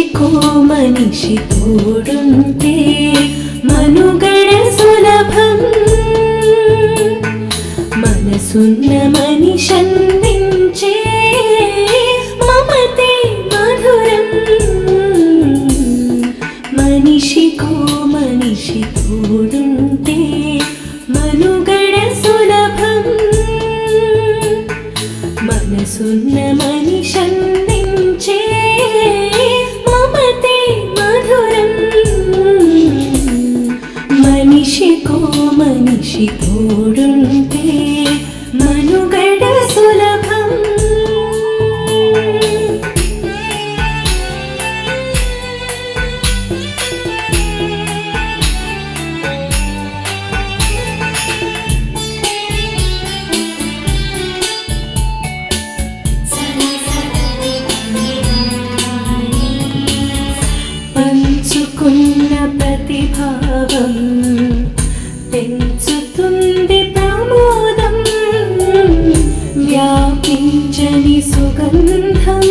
మనిషికో మనిషి తోడుంటే మనుగడ సులభం. మనసున్న మనిషందించే మమతే మధురం. మనిషికో మనిషి తోడుంటే మనుగడ సులభం. మనసున్న మనిషందించే మమతే మధురం. మనిషికో మనిషి తోడుంటే మనుగడ సులభం. పంచుకున్న ప్రతిభావం పెంచుతుంది ప్రమోదం. వ్యాపించని సుగంధం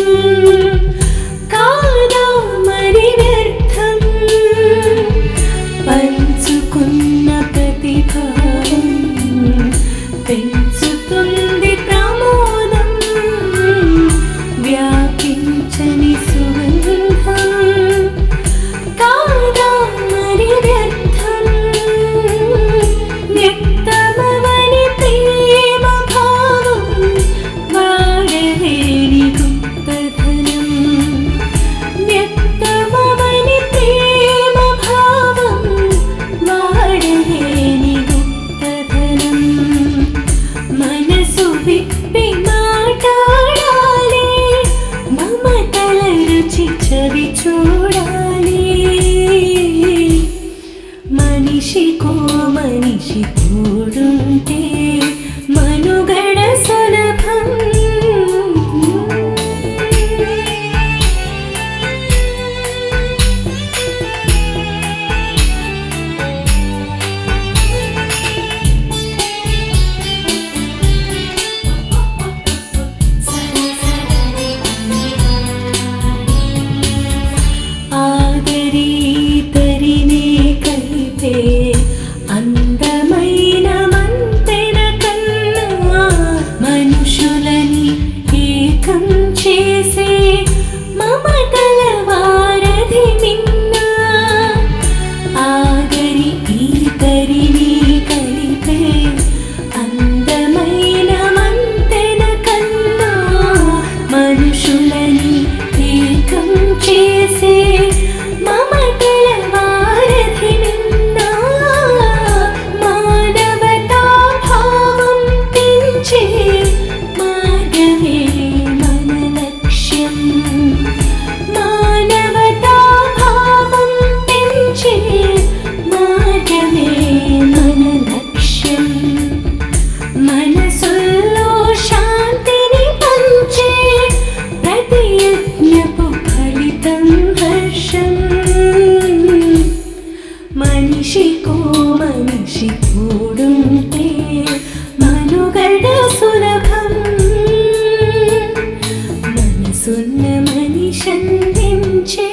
కాదా మరి వ్యర్థం. పంచుకున్న ప్రతిభావం పెంచుతుంది ప్రమోదం. వ్యాపించని సుగంధం కాదా మరి వ్యర్థం. వ్యక్తమవని ప్రేమ భావం వాడలేని గుప్తధనం. వ్యక్తమవని ప్రేమ భావం వాడలేని గుప్తధనం. మనసు విప్పి మాట్లాడాలి, మమతల రుచి చవి చూడాలి. మనిషికో మనిషి తోడుంటే మనుగడ సులభం. ఆదరి తరినే కలిపే అందమైన మంతెన కన్నా మనుషులని ఏకం చేసే మమతల వారధి నిన్నా. ఆదరి తరిని కలిపే అందమైన మంతెన కన్నా మనుషులని ఏకం చేసే మమతల వారధి నిన్నా. మానవతా భావం పెంచే మార్గమే మన లక్ష్యం. మానవతా భావం పెంచే మార్గమే మన లక్ష్యం. మనసుల్లో శాంతిని పంచే ప్రతి యజ్ఞపు ఫలితం హర్షం. మనిషికో మనిషి తోడుంటే మనుగడ సులభం. మనసున్న మనిషందించే